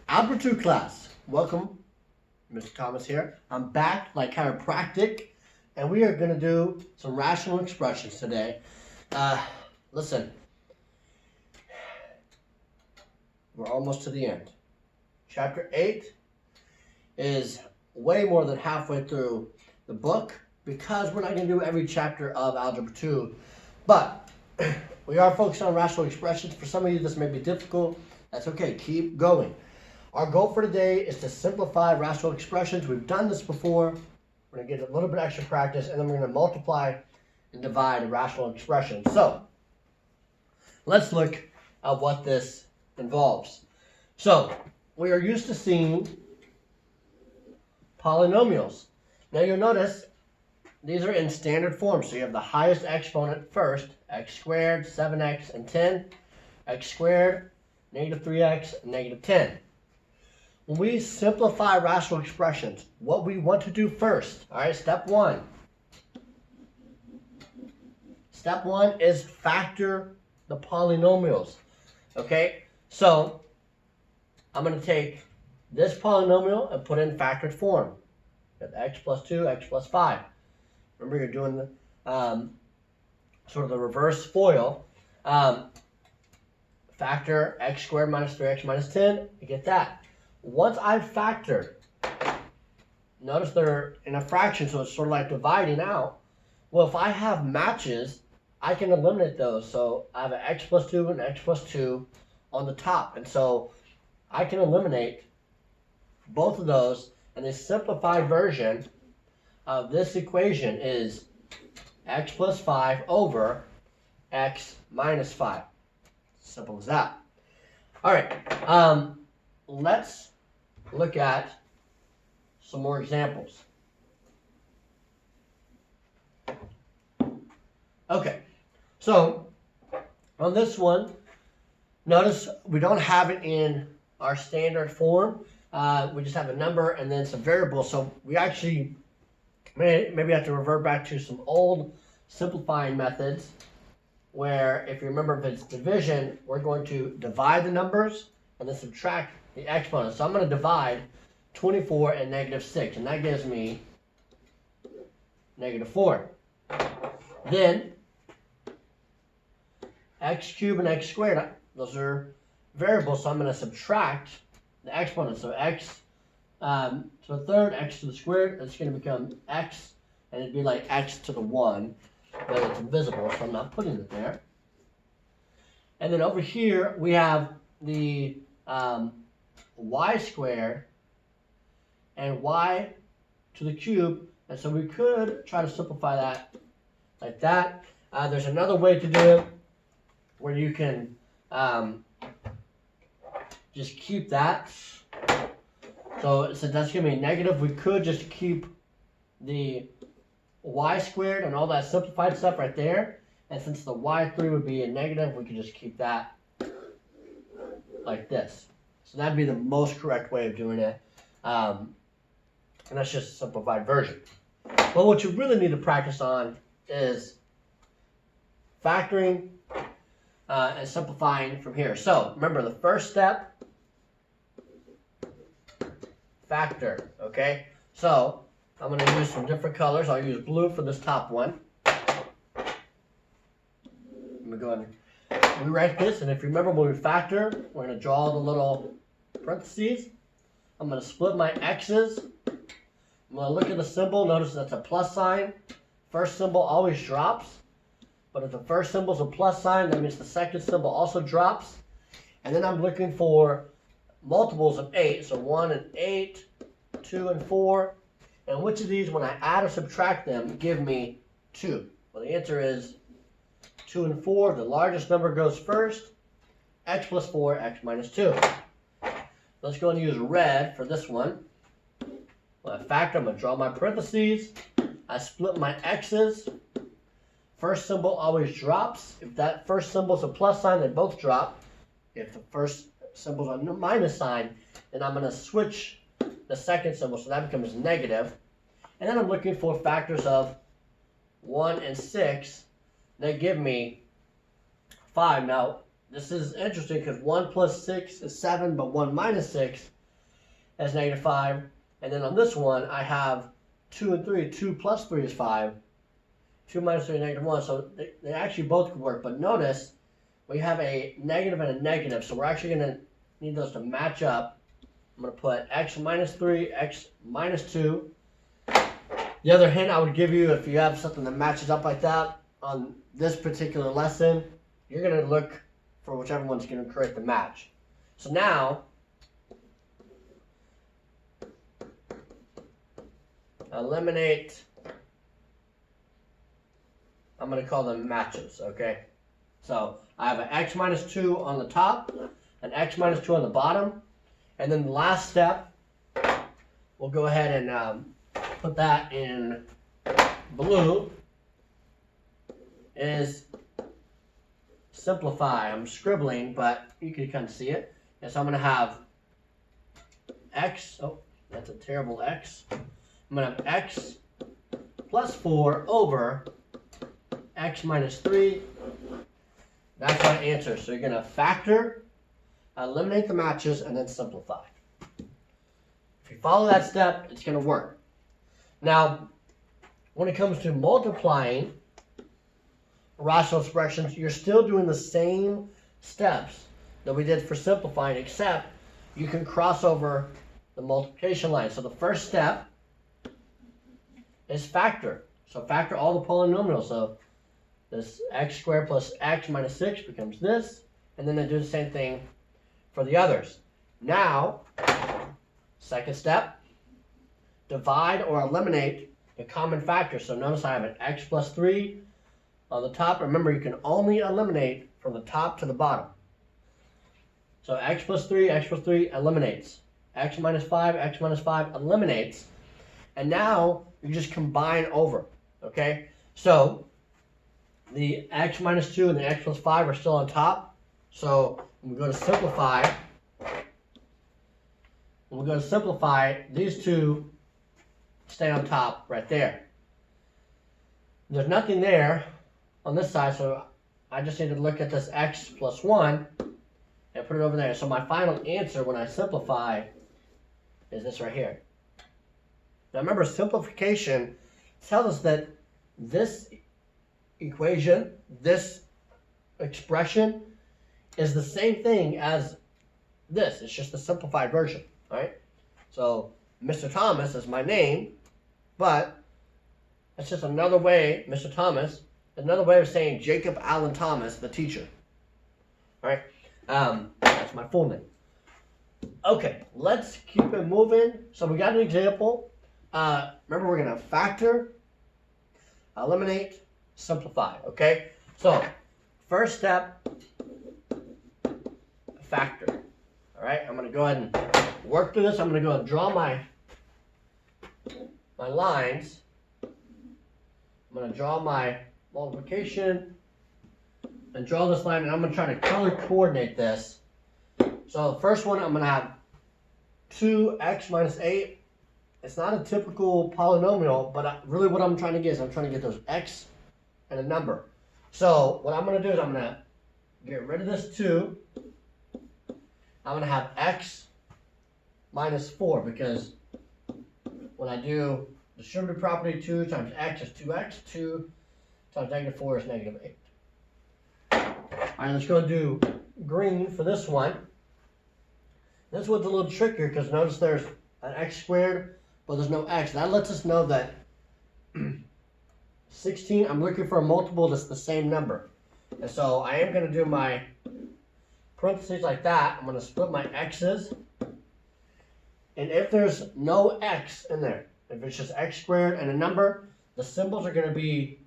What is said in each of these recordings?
Algebra 2 class. Welcome, Mr. Thomas here. I'm back like chiropractic, and we are going to do some rational expressions today. Listen, we're almost to the end. Chapter 8 is way more than halfway through the book because we're not going to do every chapter of Algebra 2, but we are focused on rational expressions. For some of you, this may be difficult. That's okay. Keep going. Our goal for today is to simplify rational expressions. We've done this before. We're going to get a little bit extra practice, and then we're going to multiply and divide a rational expression. So, let's look at what this involves. So, we are used to seeing polynomials. Now, you'll notice these are in standard form. So, you have the highest exponent first, x squared, 7x, and 10, x squared, negative 3x, and negative 10. When we simplify rational expressions, what we want to do first, all right, step one. Step one is factor the polynomials, okay? So I'm going to take this polynomial and put it in factored form. X plus 2, x plus 5. Remember, you're doing the, sort of the reverse FOIL. Factor x squared minus 3x minus 10, you get that. Once I've factored, notice they're in a fraction, so it's sort of like dividing out. Well, if I have matches, I can eliminate those. So I have an x plus 2 and x plus 2 on the top. And so I can eliminate both of those. And the simplified version of this equation is x plus 5 over x minus 5. Simple as that. All right. Let's look at some more examples. Okay, so on this one, notice we don't have it in our standard form. We just have a number and then some variables. So we actually maybe have to revert back to some old simplifying methods where, if you remember, if it's division, we're going to divide the numbers and then subtract the exponents. So I'm going to divide 24 and negative 6, and that gives me negative 4. Then x cubed and x squared, those are variables, so I'm going to subtract the exponents. So x to the third, x to the squared, it's going to become x, and it'd be like x to the 1, but it's invisible, so I'm not putting it there. And then over here, we have the y squared and y to the cube, and so we could try to simplify that like that. There's another way to do it where you can just keep that. So since that's going to be negative, we could just keep the y squared and all that simplified stuff right there. And since the y3 would be a negative, we could just keep that like this. So that'd be the most correct way of doing it. And that's just a simplified version. But what you really need to practice on is factoring and simplifying from here. So remember, the first step, factor, okay? So I'm going to use some different colors. I'll use blue for this top one. I'm going to go ahead and rewrite this. And if you remember, when we factor, we're going to draw the little parentheses. I'm going to split my x's. I'm going to look at the symbol. Notice that's a plus sign. First symbol always drops. But if the first symbol is a plus sign, that means the second symbol also drops. And then I'm looking for multiples of 8. So 1 and 8, 2 and 4. And which of these, when I add or subtract them, give me 2? Well, the answer is 2 and 4. The largest number goes first. X plus 4, x minus 2. Let's go and use red for this one. When I factor, I'm going to draw my parentheses. I split my x's. First symbol always drops. If that first symbol is a plus sign, they both drop. If the first symbol is a minus sign, then I'm going to switch the second symbol, so that becomes negative. And then I'm looking for factors of 1 and 6. They give me 5. Now, this is interesting because 1 plus 6 is 7, but 1 minus 6 as -5. And then on this one, I have 2 and 3. 2 plus 3 is 5. 2 minus 3 is -1. So they actually both could work. But notice we have a negative and a negative. So we're actually going to need those to match up. I'm going to put x minus 3, x minus 2. The other hint I would give you, if you have something that matches up like that on this particular lesson, you're going to look for whichever one's going to create the match. So now, eliminate, I'm going to call them matches, okay? So I have an x minus 2 on the top, an x minus 2 on the bottom, and then the last step, we'll go ahead and put that in blue, is simplify. I'm scribbling, but you can kind of see it. And so I'm going to have x, oh, that's a terrible x. I'm going to have x plus 4 over x minus 3. That's my answer. So you're going to factor, eliminate the matches, and then simplify. If you follow that step, it's going to work. Now, when it comes to multiplying rational expressions, you're still doing the same steps that we did for simplifying, except you can cross over the multiplication line. So the first step is factor. So factor all the polynomials. So this x squared plus x minus 6 becomes this, and then I do the same thing for the others. Now, second step, divide or eliminate the common factor. So notice I have an x plus 3 on the top. Remember, you can only eliminate from the top to the bottom. So x plus 3 eliminates. X minus 5 eliminates. And now you just combine over, okay? So the x minus 2 and the x plus 5 are still on top. So when we go to simplify, these two stay on top right there. There's nothing there on this side, so I just need to look at this x plus 1 and put it over there. So my final answer when I simplify is this right here. Now remember, simplification tells us that this equation, this expression, is the same thing as this. It's just a simplified version, all right? So Mr. Thomas is my name, but it's just another way, Mr. Thomas, another way of saying Jacob Allen Thomas, the teacher. All right, that's my full name. Okay, let's keep it moving. So we got an example. Remember, we're going to factor, eliminate, simplify, okay? So first step, factor. All right, I'm going to go ahead and work through this. I'm going to go and draw my lines. I'm going to draw my multiplication and draw this line, and I'm going to try to color coordinate this. So the first one, I'm going to have 2x minus 8. It's not a typical polynomial, but really what I'm trying to get is I'm trying to get those x and a number. So what I'm going to do is I'm going to get rid of this 2. I'm going to have x minus 4, because when I do distributive property, 2 times x is 2x, 2 times -4 is -8. All right, let's go and do green for this one. This one's a little trickier because notice there's an x squared, but there's no x. That lets us know that 16, I'm looking for a multiple that's the same number. And so I am going to do my parentheses like that. I'm going to split my x's. And if there's no x in there, if it's just x squared and a number, the symbols are going to be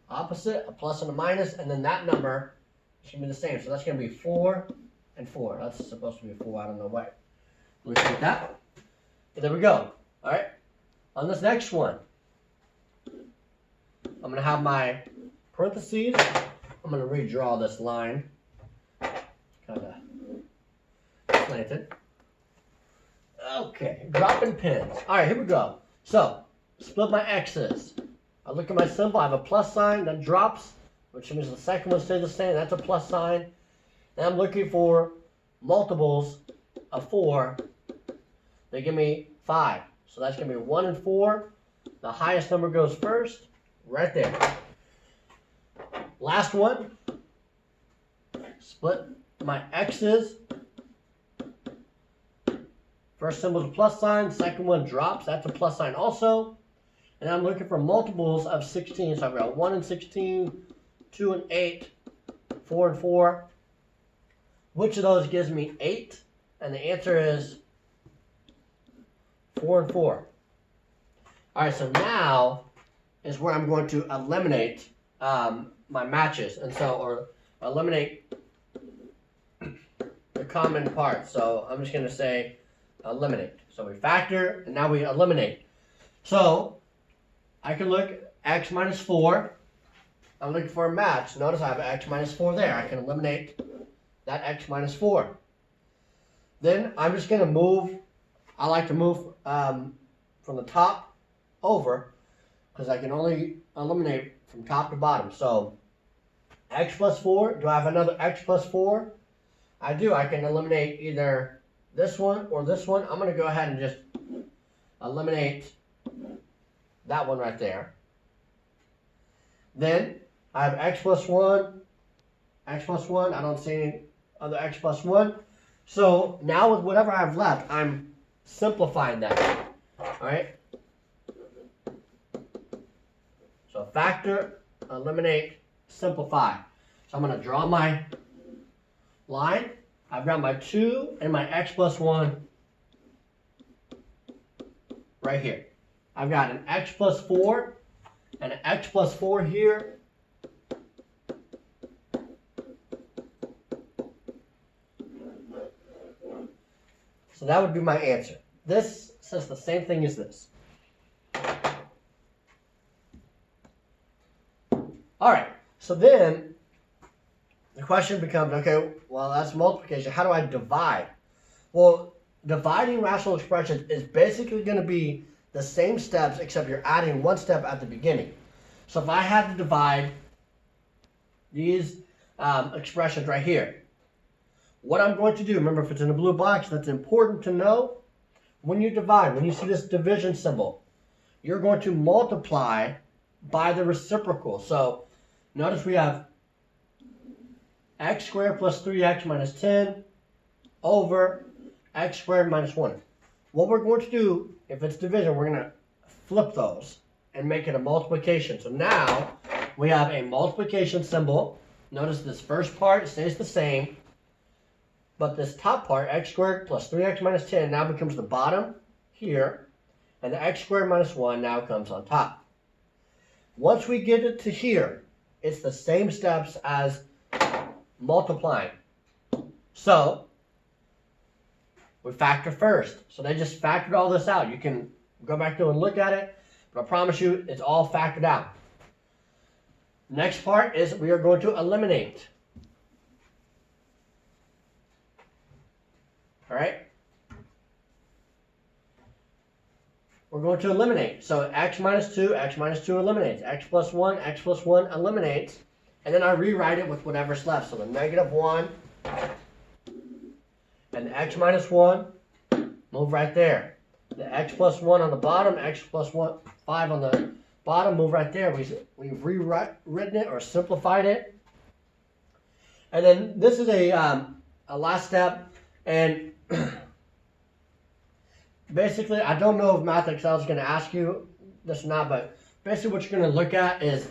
opposite, a plus and a minus, and then that number is going to be the same. So that's going to be 4 and 4. That's supposed to be a 4. I don't know why. Look at that. And there we go. All right. On this next one, I'm going to have my parentheses. I'm going to redraw this line. Kind of slanted. Okay, dropping pins. All right, here we go. So, split my x's. I look at my symbol. I have a plus sign that drops, which means the second one stays the same. That's a plus sign. And I'm looking for multiples of 4 they give me 5. So that's going to be 1 and 4. The highest number goes first, right there. Last one, split my x's. First symbol is a plus sign, second one drops, that's a plus sign also. And I'm looking for multiples of 16, so I've got 1 and 16, 2 and 8, 4 and 4. Which of those gives me 8? And the answer is 4 and 4. Alright, so now is where I'm going to eliminate my matches, and so, or eliminate the common parts. So I'm just going to say eliminate. So we factor, and now we eliminate. So I can look x minus 4. I'm looking for a match. Notice I have x minus 4 there. I can eliminate that x minus 4. Then I'm just going to move. I like to move from the top over because I can only eliminate from top to bottom. So x plus 4, do I have another x plus 4? I do. I can eliminate either this one or this one. I'm going to go ahead and just eliminate that one right there. Then I have x plus 1, x plus 1. I don't see any other x plus 1. So now with whatever I have left, I'm simplifying that. Alright? So factor, eliminate, simplify. So I'm going to draw my line. I've got my 2 and my x plus 1 right here. I've got an x plus 4 and an x plus 4 here. So that would be my answer. This says the same thing as this. Alright, so then the question becomes, okay, well, that's multiplication. How do I divide? Well, dividing rational expressions is basically going to be the same steps, except you're adding one step at the beginning. So if I had to divide these expressions right here, what I'm going to do, remember if it's in a blue box, that's important to know. When you divide, when you see this division symbol, you're going to multiply by the reciprocal. So notice we have x squared plus 3x minus 10 over x squared minus 1. What we're going to do, if it's division, we're going to flip those and make it a multiplication. So now we have a multiplication symbol. Notice this first part stays the same, but this top part, x squared plus 3x minus 10, now becomes the bottom here, and the x squared minus 1 now comes on top. Once we get it to here, it's the same steps as multiplying. So we factor first. So they just factored all this out. You can go back through and look at it, but I promise you it's all factored out. Next part is we are going to eliminate. All right? We're going to eliminate. So x minus 2 eliminates. X plus 1 eliminates. And then I rewrite it with whatever's left. So the negative 1 and the x minus 1 move right there. The x plus 1 on the bottom, x plus 1, 5 on the bottom, move right there. We've rewritten it or simplified it. And then this is a last step. And basically, I don't know if MathXL is going to ask you this or not, but basically what you're going to look at is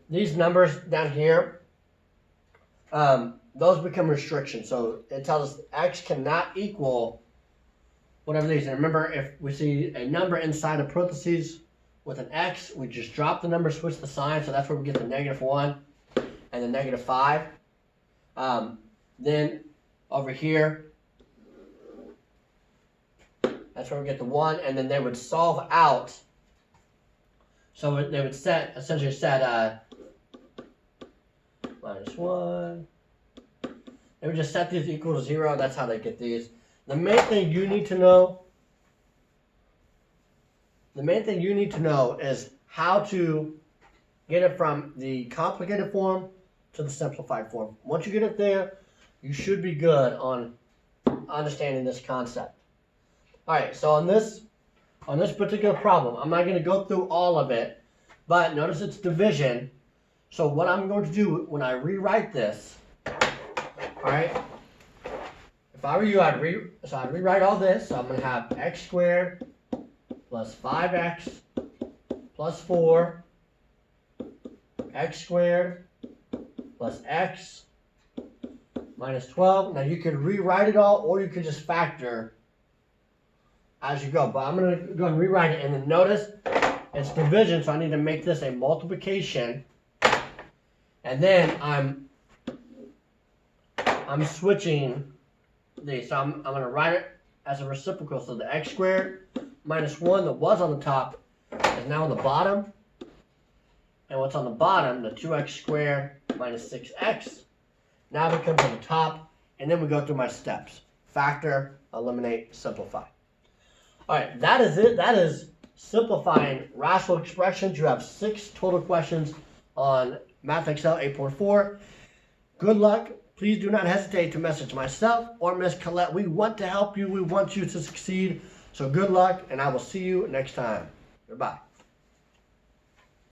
these numbers down here. Those become restrictions. So it tells us x cannot equal whatever these. And remember, if we see a number inside of parentheses with an x, we just drop the number, switch the sign. So that's where we get the negative 1 and the negative 5. Then over here, that's where we get the 1. And then they would solve out. So they would essentially set minus 1. They would just set these equal to 0. That's how they get these. The main thing you need to know is how to get it from the complicated form to the simplified form. Once you get it there, you should be good on understanding this concept. Alright, so on this particular problem, I'm not going to go through all of it, but notice it's division. So what I'm going to do when I rewrite this, alright, if I were you, I'd rewrite all this. So I'm going to have x squared plus 5x plus 4, x squared plus x minus 12. Now you could rewrite it all, or you could just factor as you go. But I'm going to go and rewrite it, and then notice it's division, so I need to make this a multiplication. And then I'm switching these. So I'm going to write it as a reciprocal. So the x squared minus 1 that was on the top is now on the bottom. And what's on the bottom, the 2x squared minus 6x, now becomes on the top. And then we go through my steps. Factor, eliminate, simplify. All right, that is it. That is simplifying rational expressions. You have 6 total questions on MathXL 8.4. Good luck. Please do not hesitate to message myself or Miss Colette. We want to help you. We want you to succeed. So good luck, and I will see you next time. Goodbye.